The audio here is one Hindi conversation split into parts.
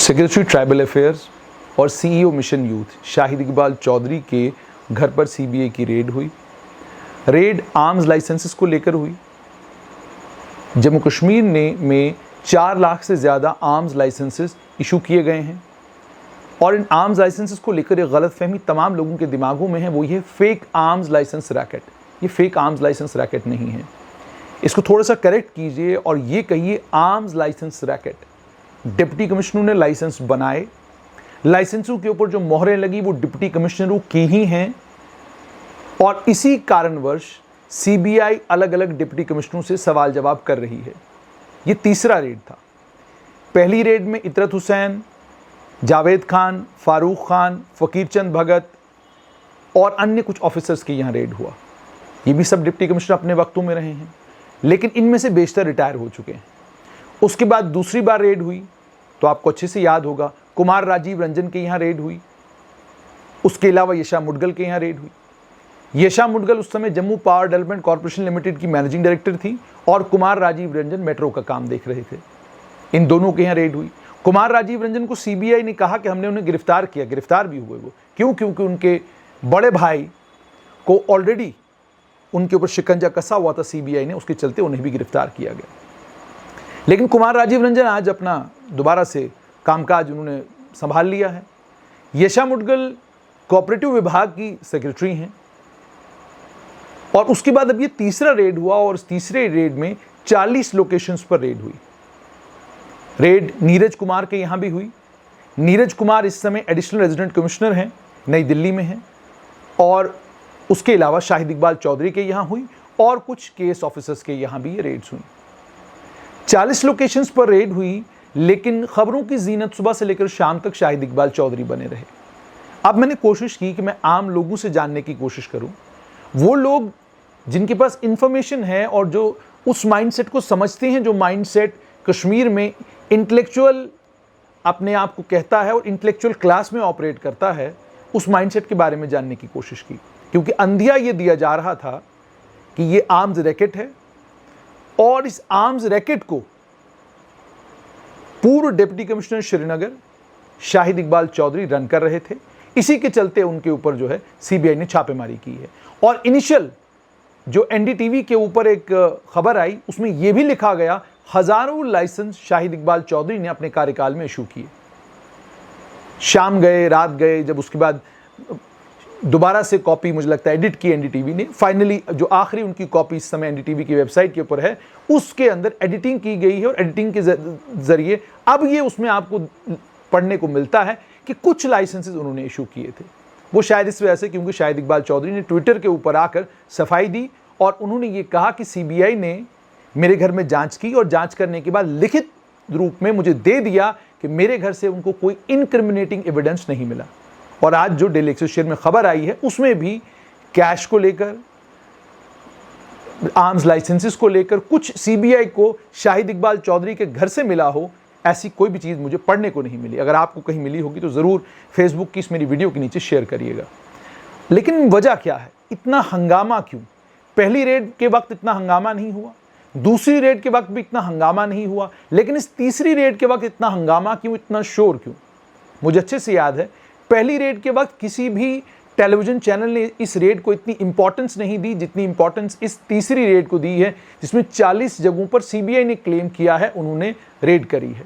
सेक्रेटरी ट्राइबल अफेयर्स और CEO mission youth Shahid Iqbal Chaudhary के घर पर सीबीआई की रेड हुई। रेड आर्म्स लाइसेंसेस को लेकर हुई। जम्मू कश्मीर में 4 लाख से ज़्यादा आर्म्स लाइसेंसेस इशू किए गए हैं और इन आर्म्स लाइसेंसेस को लेकर एक गलतफहमी तमाम लोगों के दिमागों में है, वो ये फेक आर्म्स लाइसेंस रैकेट। ये फेक आर्म्स लाइसेंस रैकेट नहीं है, इसको थोड़ा सा करेक्ट कीजिए और ये कहिए arms license racket. Deputy commissioner ने लाइसेंस बनाए, लाइसेंसों के ऊपर जो मोहरें लगी वो डिप्टी कमिश्नरों की ही हैं और इसी कारणवश सीबीआई अलग अलग डिप्टी कमिश्नरों से सवाल जवाब कर रही है। ये तीसरा रेड था। पहली रेड में इतरत हुसैन, जावेद खान, फारूक खान, फकीर चंद भगत और अन्य कुछ ऑफिसर्स के यहाँ रेड हुआ। ये भी सब डिप्टी कमिश्नर अपने वक्तों में रहे हैं, लेकिन इनमें से बेशतर रिटायर हो चुके हैं। उसके बाद दूसरी बार रेड हुई तो आपको अच्छे से याद होगा, कुमार राजीव रंजन के यहाँ रेड हुई। उसके अलावा यशा मुडगल के यहाँ रेड हुई। यशा मुडगल उस समय Jammu power development corporation limited की मैनेजिंग डायरेक्टर थी और कुमार राजीव रंजन मेट्रो का काम देख रहे थे। इन दोनों के यहाँ रेड हुई। कुमार राजीव रंजन को सीबीआई ने कहा कि हमने उन्हें गिरफ्तार किया, गिरफ्तार भी हुए वो। क्यों? क्योंकि उनके बड़े भाई को ऑलरेडी उनके ऊपर शिकंजा कसा हुआ था सीबीआई ने, उसके चलते उन्हें भी गिरफ्तार किया गया। लेकिन कुमार राजीव रंजन आज अपना दोबारा से कामकाज उन्होंने संभाल लिया है। यशा मुडगल कोऑपरेटिव विभाग की सेक्रेटरी हैं और उसके बाद अब ये तीसरा रेड हुआ और इस तीसरे रेड में 40 लोकेशंस पर रेड हुई। रेड नीरज कुमार के यहाँ भी हुई। नीरज कुमार इस समय एडिशनल रेजिडेंट कमिश्नर हैं, नई दिल्ली में हैं। और उसके अलावा शाहिद इकबाल चौधरी के यहाँ हुई और कुछ केस ऑफिसर्स के यहाँ भी ये रेड्स हुई। 40 लोकेशंस पर रेड हुई, लेकिन खबरों की जीनत सुबह से लेकर शाम तक शाहिद इकबाल चौधरी बने रहे। अब मैंने कोशिश की कि मैं आम लोगों से जानने की कोशिश करूं, वो लोग जिनके पास इंफॉर्मेशन है और जो उस माइंडसेट को समझते हैं, जो माइंडसेट कश्मीर में इंटेलेक्चुअल अपने आप को कहता है और इंटेलेक्चुअल क्लास में ऑपरेट करता है, उस माइंडसेट के बारे में जानने की कोशिश की। क्योंकि अंधिया ये दिया जा रहा था कि ये आर्म्स रैकेट है और इस आर्म्स रैकेट को पूर्व deputy commissioner Srinagar Shahid Iqbal Chaudhary run कर रहे थे। इसी के चलते उनके ऊपर जो है सीबीआई ने छापेमारी की है। और इनिशियल जो एनडीटीवी के ऊपर एक खबर आई, उसमें यह भी लिखा गया हजारों लाइसेंस शाहिद इकबाल चौधरी ने अपने कार्यकाल में इशू किए। शाम गए, रात गए, जब उसके बाद दोबारा से कॉपी मुझे लगता है एडिट की एनडीटीवी ने, फाइनली जो आखिरी उनकी कॉपी इस समय एनडीटीवी की वेबसाइट के ऊपर है, उसके अंदर एडिटिंग की गई है और एडिटिंग के जरिए अब ये उसमें आपको पढ़ने को मिलता है कि कुछ लाइसेंसेस उन्होंने इशू किए थे। वो शायद इस वजह से क्योंकि शाहिद इकबाल चौधरी ने ट्विटर के ऊपर आकर सफाई दी और उन्होंने ये कहा कि सीबीआई ने मेरे घर में जांच की और जांच करने के बाद लिखित रूप में मुझे दे दिया कि मेरे घर से उनको कोई इनक्रिमिनेटिंग एविडेंस नहीं मिला। और आज जो डेली एक्सेलसियर में खबर आई है, उसमें भी कैश को लेकर, आर्म्स लाइसेंसेस को लेकर कुछ सीबीआई को शाहिद इकबाल चौधरी के घर से मिला हो, ऐसी कोई भी चीज़ मुझे पढ़ने को नहीं मिली। अगर आपको कहीं मिली होगी तो ज़रूर फेसबुक की इस मेरी वीडियो के नीचे शेयर करिएगा। लेकिन वजह क्या है, इतना हंगामा क्यों? पहली रेड के वक्त इतना हंगामा नहीं हुआ, दूसरी रेड के वक्त भी इतना हंगामा नहीं हुआ, लेकिन इस तीसरी रेड के वक्त इतना हंगामा क्यों, इतना शोर क्यों? मुझे अच्छे से याद है, पहली रेड के वक्त किसी भी टेलीविजन चैनल ने इस रेड को इतनी इंपॉर्टेंस नहीं दी जितनी इंपॉर्टेंस इस तीसरी रेड को दी है, जिसमें 40 जगहों पर सीबीआई ने क्लेम किया है उन्होंने रेड करी है।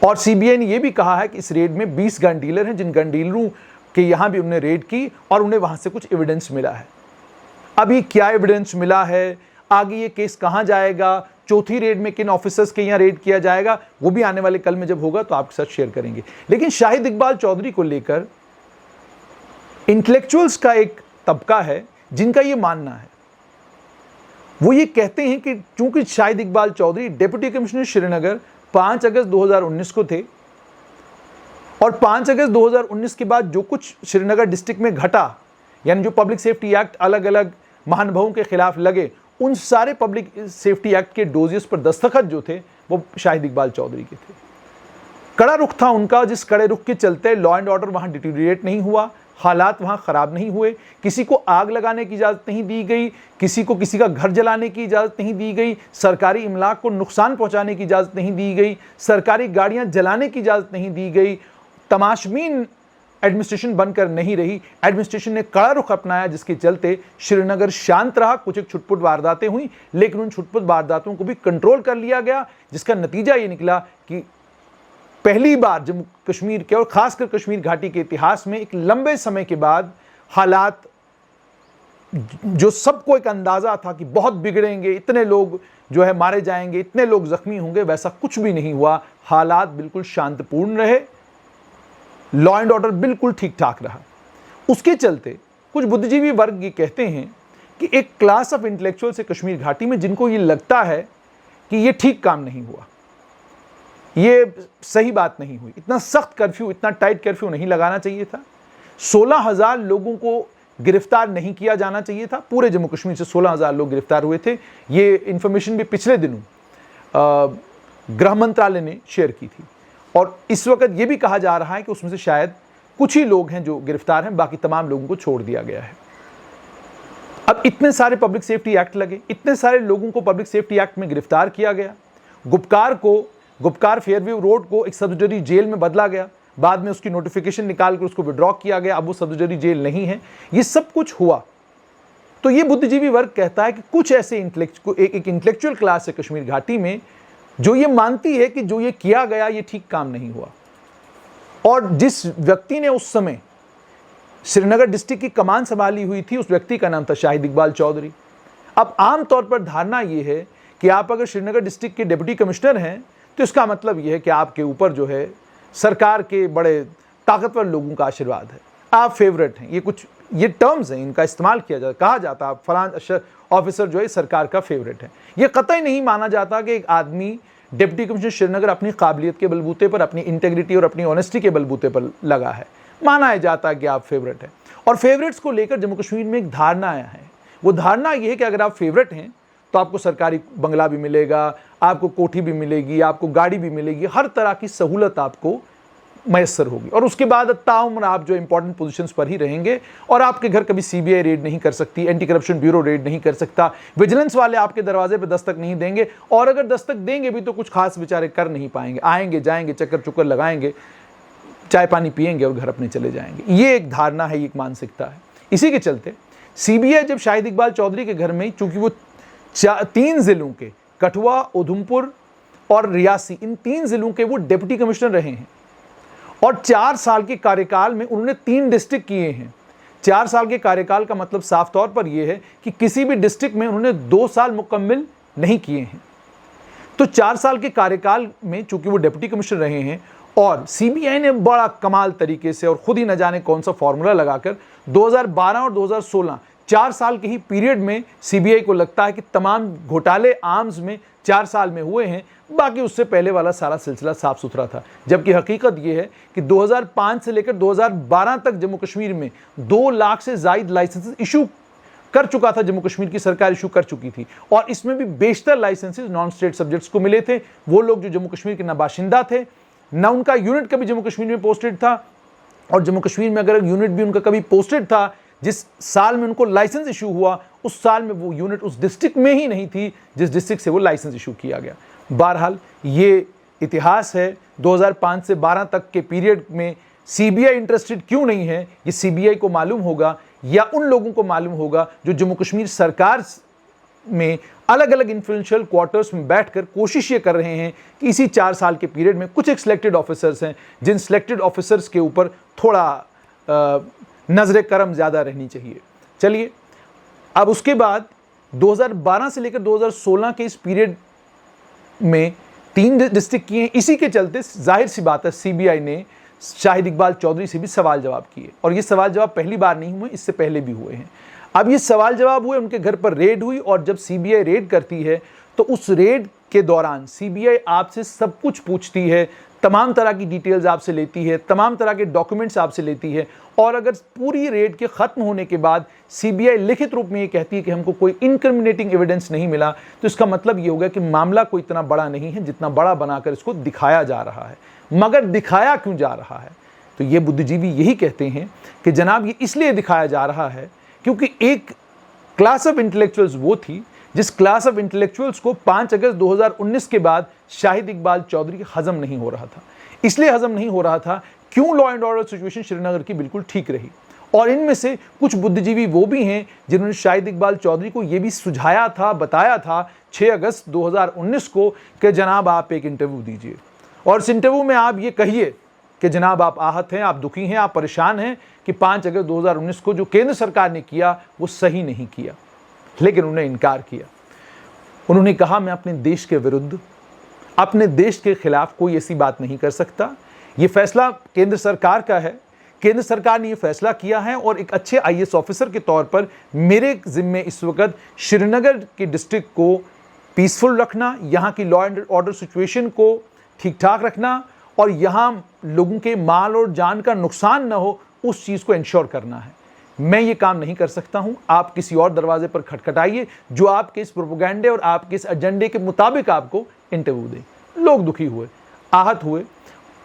और सीबीआई ने यह भी कहा है कि इस रेड में 20 गन डीलर हैं, जिन गन डीलरों के यहां भी उन्होंने रेड की और उन्हें वहां से कुछ एविडेंस मिला है। अभी क्या एविडेंस मिला है, आगे ये केस कहां जाएगा, चौथी रेड में किन ऑफिसर्स के यहाँ रेड किया जाएगा, वो भी आने वाले कल में जब होगा तो आपके साथ शेयर करेंगे। लेकिन शाहिद इकबाल चौधरी को लेकर इंटेलेक्चुअल्स का एक तबका है जिनका ये मानना है, वो ये कहते हैं कि चूंकि शाहिद इकबाल चौधरी डिप्टी कमिश्नर श्रीनगर 5 अगस्त 2019 को थे और 5 अगस्त 2019 के बाद जो कुछ श्रीनगर डिस्ट्रिक्ट में घटा, यानी जो पब्लिक सेफ्टी एक्ट अलग अलग महानुभावों के खिलाफ लगे, उन सारे पब्लिक सेफ्टी एक्ट के डोजियस पर दस्तखत जो थे वो शाहिद इकबाल चौधरी के थे। कड़ा रुख था उनका, जिस कड़े रुख के चलते लॉ एंड ऑर्डर वहां डिटीरिएट नहीं हुआ, हालात वहाँ ख़राब नहीं हुए, किसी को आग लगाने की इजाज़त नहीं दी गई, किसी को किसी का घर जलाने की इजाज़त नहीं दी गई, सरकारी इमलाक को नुकसान पहुँचाने की इजाज़त नहीं दी गई, सरकारी गाड़ियाँ जलाने की इजाज़त नहीं दी गई। तमाशबीन एडमिनिस्ट्रेशन बनकर नहीं रही, एडमिनिस्ट्रेशन ने कड़ा रुख अपनाया, जिसके चलते श्रीनगर शांत रहा। कुछ एक छुटपुट वारदातें हुई, लेकिन उन छुटपुट वारदातों को भी कंट्रोल कर लिया गया, जिसका नतीजा ये निकला कि पहली बार जम्मू कश्मीर के और खासकर कश्मीर घाटी के इतिहास में एक लंबे समय के बाद हालात, जो सबको एक अंदाजा था कि बहुत बिगड़ेंगे, इतने लोग जो है मारे जाएंगे, इतने लोग जख्मी होंगे, वैसा कुछ भी नहीं हुआ। हालात बिल्कुल शांतिपूर्ण रहे, लॉ एंड ऑर्डर बिल्कुल ठीक ठाक रहा। उसके चलते कुछ बुद्धिजीवी वर्ग ये कहते हैं कि एक क्लास ऑफ इंटेलेक्चुअल से कश्मीर घाटी में जिनको ये लगता है कि ये ठीक काम नहीं हुआ, ये सही बात नहीं हुई, इतना सख्त कर्फ्यू, इतना टाइट कर्फ्यू नहीं लगाना चाहिए था, 16,000 लोगों को गिरफ्तार नहीं किया जाना चाहिए था। पूरे जम्मू कश्मीर से 16,000 लोग गिरफ्तार हुए थे। ये इंफॉर्मेशन भी पिछले दिनों गृह मंत्रालय ने शेयर की थी, और इस वक्त ये भी कहा जा रहा है कि उसमें से शायद कुछ ही लोग हैं जो गिरफ्तार हैं, बाकी तमाम लोगों को छोड़ दिया गया है। अब इतने सारे पब्लिक सेफ्टी एक्ट लगे, इतने सारे लोगों को पब्लिक सेफ्टी एक्ट में गिरफ्तार किया गया, गुपकार फेयरव्यू रोड को एक सब्सिडरी जेल में बदला गया, बाद में उसकी नोटिफिकेशन निकालकर उसको विड्रॉ किया गया, अब वो सब्सिडरी जेल नहीं है। ये सब कुछ हुआ तो ये बुद्धिजीवी वर्ग कहता है कि कुछ ऐसे एक इंटेलेक्चुअल क्लास है कश्मीर घाटी में जो ये मानती है कि जो ये किया गया ये ठीक काम नहीं हुआ। और जिस व्यक्ति ने उस समय श्रीनगर डिस्ट्रिक्ट की कमान संभाली हुई थी, उस व्यक्ति का नाम था शाहिद इकबाल चौधरी। अब आमतौर पर धारणा ये है कि आप अगर श्रीनगर डिस्ट्रिक्ट के डिप्टी कमिश्नर हैं तो इसका मतलब यह है कि आपके ऊपर जो है सरकार के बड़े ताकतवर लोगों का आशीर्वाद है, आप फेवरेट हैं। ये टर्म्स हैं, इनका इस्तेमाल किया जाता, कहा जाता है फलां ऑफिसर जो है सरकार का फेवरेट है। ये कतई नहीं माना जाता कि एक आदमी डिप्टी कमिश्नर श्रीनगर अपनी काबिलियत के बलबूते पर, अपनी इंटेग्रिटी और अपनी ऑनेस्टी के बलबूते पर लगा है। माना जाता है कि आप फेवरेट हैं, और फेवरेट्स को लेकर जम्मू कश्मीर में एक धारणा है। वो धारणा ये है कि अगर आप फेवरेट हैं तो आपको सरकारी बंगला भी मिलेगा, आपको कोठी भी मिलेगी, आपको गाड़ी भी मिलेगी, हर तरह की सहूलत आपको मैसर होगी, और उसके बाद ताउम्र आप जो इंपॉर्टेंट पोजीशंस पर ही रहेंगे, और आपके घर कभी सीबीआई रेड नहीं कर सकती, एंटी करप्शन ब्यूरो रेड नहीं कर सकता, विजिलेंस वाले आपके दरवाजे पे दस्तक नहीं देंगे, और अगर दस्तक देंगे भी तो कुछ खास बेचारे कर नहीं पाएंगे, आएंगे जाएंगे, चक्कर चुक्कर लगाएंगे, चाय पानी पिएंगे और घर अपने चले जाएंगे। ये एक धारणा है, एक मानसिकता है। इसी के चलते सीबीआई जब शाहिद इकबाल चौधरी के घर में, चूंकि वो 3 जिलों के कठुआ, उधमपुर और रियासी, इन 3 जिलों के वो डिप्टी कमिश्नर रहे हैं, और 4 साल के कार्यकाल में उन्होंने 3 डिस्ट्रिक्ट किए हैं। 4 साल के कार्यकाल का मतलब साफ तौर पर यह है कि किसी भी डिस्ट्रिक्ट में उन्होंने 2 साल मुकम्मल नहीं किए हैं। तो 4 साल के कार्यकाल में चूंकि वो डिप्टी कमिश्नर रहे हैं, और सीबीआई ने बड़ा कमाल तरीके से और खुद ही न जाने कौन सा फॉर्मूला लगाकर 2012 और 2016 4 साल के ही पीरियड में सीबीआई को लगता है कि तमाम घोटाले आर्म्स में 4 साल में हुए हैं, बाकी उससे पहले वाला सारा सिलसिला साफ सुथरा था। जबकि हकीकत यह है कि 2005 से लेकर 2012 तक जम्मू कश्मीर में 2 लाख से ज़ायद लाइसेंसेस इशू कर चुका था, जम्मू कश्मीर की सरकार इशू कर चुकी थी, और इसमें भी बेशतर लाइसेंसेस नॉन स्टेट सब्जेक्ट्स को मिले थे। वो लोग जो जम्मू कश्मीर के ना बाशिंदा थे, ना उनका यूनिट कभी जम्मू कश्मीर में पोस्टेड था, और जम्मू कश्मीर में अगर यूनिट भी उनका कभी पोस्टेड था, जिस साल में उनको लाइसेंस इशू हुआ उस साल में वो यूनिट उस डिस्ट्रिक्ट में ही नहीं थी जिस डिस्ट्रिक्ट से वो लाइसेंस इशू किया गया। बहरहाल ये इतिहास है। 2005 से 12 तक के पीरियड में सीबीआई इंटरेस्टेड क्यों नहीं है, ये सीबीआई को मालूम होगा, या उन लोगों को मालूम होगा जो जम्मू कश्मीर सरकार में अलग अलग इन्फ्लुएंशियल क्वार्टर्स में बैठकर कोशिश ये कर रहे हैं कि इसी 4 साल के पीरियड में कुछ एक सिलेक्टेड ऑफिसर्स हैं, जिन सिलेक्टेड ऑफिसर्स के ऊपर थोड़ा नजर करम ज़्यादा रहनी चाहिए। चलिए, अब उसके बाद 2012 से लेकर 2016 के इस पीरियड में 3 डिस्ट्रिक्ट किए हैं। इसी के चलते जाहिर सी बात है सीबीआई ने शाहिद इकबाल चौधरी से भी सवाल जवाब किए, और ये सवाल जवाब पहली बार नहीं हुए, इससे पहले भी हुए हैं। अब ये सवाल जवाब हुए, उनके घर पर रेड हुई, और जब सीबीआई रेड करती है तो उस रेड के दौरान सीबीआई आपसे सब कुछ पूछती है, तमाम तरह की डिटेल्स आपसे लेती है, तमाम तरह के डॉक्यूमेंट्स आपसे लेती है, और अगर पूरी रेड के ख़त्म होने के बाद सीबीआई लिखित रूप में ये कहती है कि हमको कोई इनक्रिमिनेटिंग एविडेंस नहीं मिला, तो इसका मतलब ये होगा कि मामला कोई इतना बड़ा नहीं है जितना बड़ा बनाकर इसको दिखाया जा रहा है। मगर दिखाया क्यों जा रहा है? तो ये बुद्धिजीवी यही कहते हैं कि जनाब ये इसलिए दिखाया जा रहा है क्योंकि एक क्लास ऑफ इंटेलेक्चुअल्स वो थी जिस क्लास ऑफ इंटेलेक्चुअल्स को 5 अगस्त 2019 के बाद शाहिद इकबाल चौधरी हजम नहीं हो रहा था। इसलिए हजम नहीं हो रहा था क्यों law and order situation Srinagar की बिल्कुल ठीक रही। और इनमें से कुछ बुद्धिजीवी वो भी हैं जिन्होंने शाहिद इकबाल चौधरी को ये भी सुझाया था, बताया था 6 अगस्त 2019 को कि जनाब आप एक इंटरव्यू दीजिए और इस इंटरव्यू में आप ये कहिए कि जनाब आप आहत हैं, आप दुखी हैं, आप परेशान हैं कि 5 अगस्त 2019 को जो केंद्र सरकार ने किया वो सही नहीं किया। लेकिन उन्होंने इनकार किया। उन्होंने कहा मैं अपने देश के विरुद्ध, अपने देश के खिलाफ कोई ऐसी बात नहीं कर सकता। ये फैसला केंद्र सरकार का है, केंद्र सरकार ने ये फैसला किया है और एक अच्छे आईएएस ऑफिसर के तौर पर मेरे जिम्मे इस वक्त श्रीनगर के डिस्ट्रिक्ट को पीसफुल रखना, यहाँ की लॉ एंड ऑर्डर सिचुएशन को ठीक ठाक रखना और यहाँ लोगों के माल और जान का नुकसान न हो उस चीज़ को इंश्योर करना है। मैं ये काम नहीं कर सकता हूँ। आप किसी और दरवाजे पर खटखटाइए जो आपके इस प्रोपेगेंडे और आपके इस एजेंडे के मुताबिक आपको इंटरव्यू दे। लोग दुखी हुए, आहत हुए।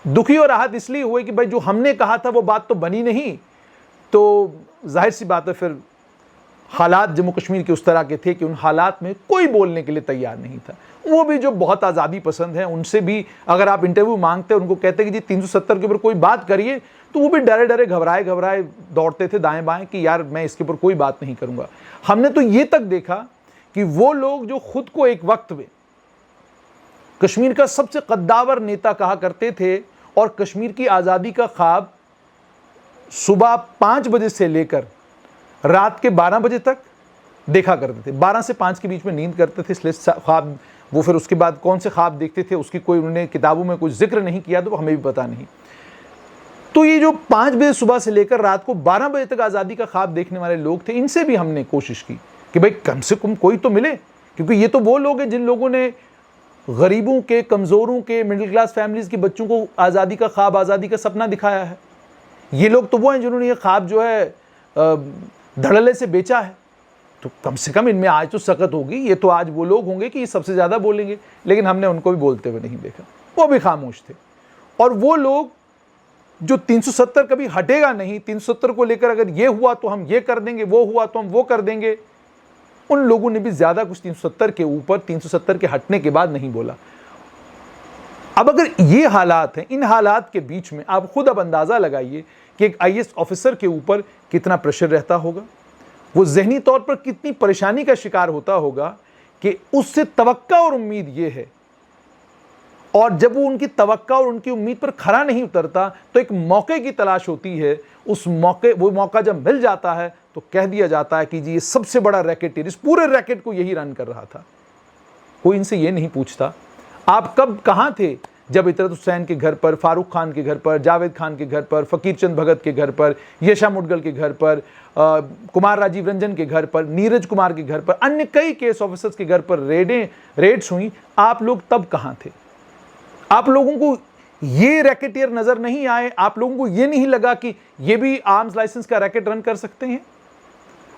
दुखी और आहत इसलिए हुए कि भाई जो हमने कहा था वो बात तो बनी नहीं, तो जाहिर सी बात है फिर हालात जम्मू कश्मीर के उस तरह के थे कि उन हालात में कोई बोलने के लिए तैयार नहीं था। वो भी जो बहुत आज़ादी पसंद है उनसे भी अगर आप इंटरव्यू मांगते उनको कहते कि जी 370 के ऊपर कोई बात करिए, तो वो भी डरे डरे घबराए दौड़ते थे दाएं बाएं कि यार मैं इसके ऊपर कोई बात नहीं करूंगा। हमने तो ये तक देखा कि वो लोग जो खुद को एक वक्त में कश्मीर का सबसे कद्दावर नेता कहा करते थे और कश्मीर की आज़ादी का ख्वाब सुबह 5 बजे से लेकर रात के 12 बजे तक देखा करते थे। 12 से 5 के बीच में नींद करते थे, इसलिए ख्वाब वो फिर उसके बाद कौन से ख्वाब देखते थे उसकी कोई उन्होंने किताबों में कोई जिक्र नहीं किया, तो हमें भी पता नहीं। तो ये जो 5 बजे सुबह से लेकर रात को 12 बजे तक आज़ादी का ख्वाब देखने वाले लोग थे, इनसे भी हमने कोशिश की कि भाई कम से कम कोई तो मिले, क्योंकि ये तो वो लोग हैं जिन लोगों ने गरीबों के, कमज़ोरों के, मिडिल क्लास फैमिलीज़ के बच्चों को आज़ादी का ख्वाब, आज़ादी का सपना दिखाया है। ये लोग तो वो हैं जिन्होंने ये ख्वाब जो है धड़ल्ले से बेचा है। तो कम से कम इनमें आज तो सकत होगी। ये तो आज वो लोग होंगे कि ये सबसे ज़्यादा बोलेंगे, लेकिन हमने उनको भी बोलते हुए नहीं देखा, वो भी खामोश थे। और वो लोग जो 370 कभी हटेगा नहीं, 370 को लेकर अगर ये हुआ तो हम ये कर देंगे, वो हुआ तो हम वो कर देंगे, उन लोगों ने भी ज़्यादा कुछ 370 के ऊपर, 370 के हटने के बाद नहीं बोला। अब अगर ये हालात हैं, इन हालात के बीच में आप खुद अब अंदाज़ा लगाइए कि एक आईएएस ऑफिसर के ऊपर कितना प्रेशर रहता होगा, वो ज़हनी तौर पर कितनी परेशानी का शिकार होता होगा कि उससे तवक्का और उम्मीद ये है, और जब वो उनकी तवक्का और उनकी उम्मीद पर खरा नहीं उतरता तो एक मौके की तलाश होती है। उस मौके, वो मौका जब मिल जाता है तो कह दिया जाता है कि जी ये सबसे बड़ा रैकेट, इस पूरे रैकेट को यही रन कर रहा था। कोई इनसे ये नहीं पूछता आप कब कहाँ थे जब इतरत हुसैन के घर पर, फारूक खान के घर पर, जावेद खान के घर पर, फ़कीर चंद भगत के घर पर, यशा मुडगल के घर पर, कुमार राजीव रंजन के घर पर, नीरज कुमार के घर पर, अन्य कई केस ऑफिसर्स के घर पर रेड्स हुई। आप लोग तब कहाँ थे? आप लोगों को ये रैकेटियर नजर नहीं आए? आप लोगों को ये नहीं लगा कि ये भी आर्म्स लाइसेंस का रैकेट रन कर सकते हैं?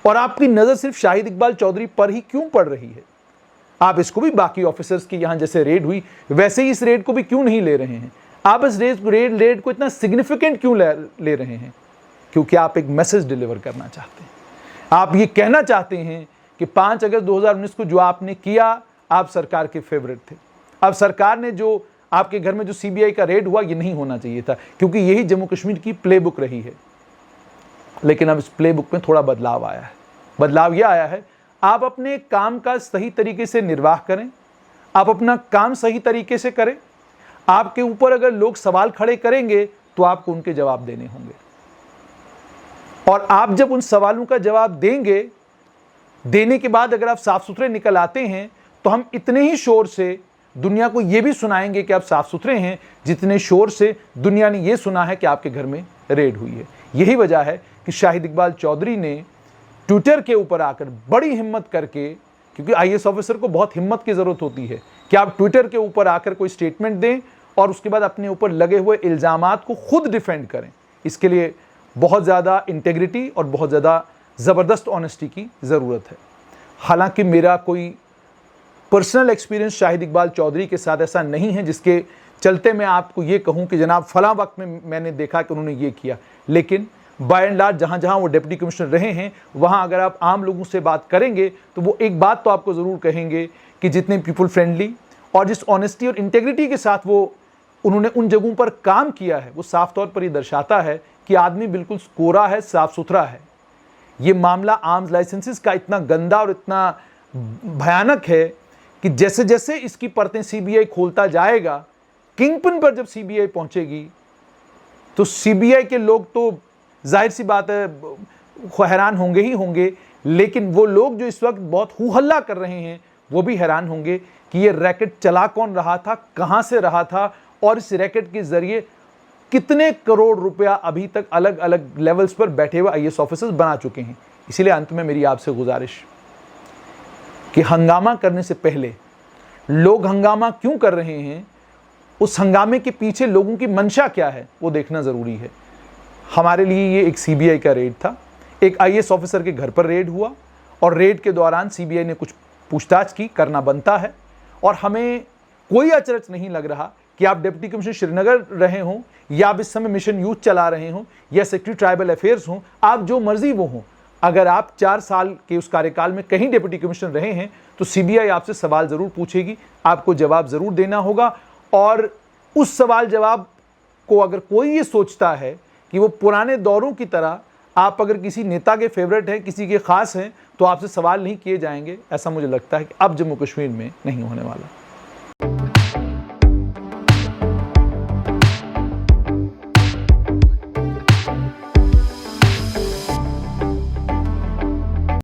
और आपकी नजर सिर्फ शाहिद इकबाल चौधरी पर ही क्यों पड़ रही है? आप इसको भी बाकी ऑफिसर्स की यहां जैसे रेड हुई वैसे ही इस रेड को भी क्यों नहीं ले रहे हैं? आप इस रेड को इतना सिग्निफिकेंट क्यों ले रहे हैं? क्योंकि आप एक मैसेज डिलीवर करना चाहते हैं। आप ये कहना चाहते हैं कि 5 अगस्त 2019 को जो आपने किया, आप सरकार के फेवरेट थे। अब सरकार ने जो आपके घर में जो सीबीआई का रेड हुआ, ये नहीं होना चाहिए था, क्योंकि यही जम्मू कश्मीर की प्लेबुक रही है। लेकिन अब इस प्लेबुक में थोड़ा बदलाव आया है। बदलाव यह आया है, आप अपने काम का सही तरीके से निर्वाह करें, आप अपना काम सही तरीके से करें। आपके ऊपर अगर लोग सवाल खड़े करेंगे तो आपको उनके जवाब देने होंगे, और आप जब उन सवालों का जवाब देंगे, देने के बाद अगर आप साफ सुथरे निकल आते हैं तो हम इतने ही शोर से दुनिया को यह भी सुनाएंगे कि आप साफ सुथरे हैं जितने शोर से दुनिया ने यह सुना है कि आपके घर में रेड हुई है। यही वजह है कि शाहिद इकबाल चौधरी ने ट्विटर के ऊपर आकर बड़ी हिम्मत करके, क्योंकि आईएएस ऑफिसर को बहुत हिम्मत की ज़रूरत होती है कि आप ट्विटर के ऊपर आकर कोई स्टेटमेंट दें और उसके बाद अपने ऊपर लगे हुए इल्ज़ामात को खुद डिफेंड करें। इसके लिए बहुत ज़्यादा इंटेग्रिटी और बहुत ज़्यादा ज़बरदस्त ऑनेस्टी की ज़रूरत है। हालांकि मेरा कोई पर्सनल एक्सपीरियंस शाहिद इकबाल चौधरी के साथ ऐसा नहीं है जिसके चलते मैं आपको ये कहूं कि जनाब फलां वक्त में मैंने देखा कि उन्होंने ये किया, लेकिन बाय एंड लार्ज जहां जहां वो डिप्टी कमिश्नर रहे हैं वहां अगर आप आम लोगों से बात करेंगे तो वो एक बात तो आपको ज़रूर कहेंगे कि जितने पीपल फ्रेंडली और जिस ऑनेस्टी और इंटेग्रिटी के साथ उन्होंने उन जगहों पर काम किया है, वो साफ तौर पर ये दर्शाता है कि आदमी बिल्कुल कोरा है, साफ सुथरा है। ये मामला आर्म्स लाइसेंसेस का इतना गंदा और इतना भयानक है कि जैसे जैसे इसकी परतें सीबीआई खोलता जाएगा, किंगपिन पर जब सीबीआई पहुंचेगी तो सीबीआई के लोग तो जाहिर सी बात है हैरान होंगे ही होंगे, लेकिन वो लोग जो इस वक्त बहुत हू हल्ला कर रहे हैं वो भी हैरान होंगे कि ये रैकेट चला कौन रहा था, कहां से रहा था और इस रैकेट के जरिए कितने करोड़ रुपया अभी तक अलग अलग लेवल्स पर बैठे हुए आईएएस ऑफिसर्स बना चुके हैं। इसीलिए अंत में मेरी आपसे गुजारिश कि हंगामा करने से पहले लोग हंगामा क्यों कर रहे हैं, उस हंगामे के पीछे लोगों की मंशा क्या है, वो देखना ज़रूरी है। हमारे लिए ये एक सीबीआई का रेड था, एक आईएएस ऑफिसर के घर पर रेड हुआ और रेड के दौरान सीबीआई ने कुछ पूछताछ की, करना बनता है। और हमें कोई अचरज नहीं लग रहा कि आप डिप्टी कमिश्नर श्रीनगर रहे हों या आप इस समय मिशन यूथ चला रहे हों या सेक्रेटरी ट्राइबल अफेयर्स हों, आप जो मर्जी वो हों, अगर आप 4 साल के उस कार्यकाल में कहीं डिप्टी कमिश्नर रहे हैं तो सीबीआई आपसे सवाल ज़रूर पूछेगी, आपको जवाब ज़रूर देना होगा। और उस सवाल जवाब को अगर कोई ये सोचता है कि वो पुराने दौरों की तरह आप अगर किसी नेता के फेवरेट हैं, किसी के ख़ास हैं, तो आपसे सवाल नहीं किए जाएंगे, ऐसा मुझे लगता है कि अब जम्मू कश्मीर में नहीं होने वाला।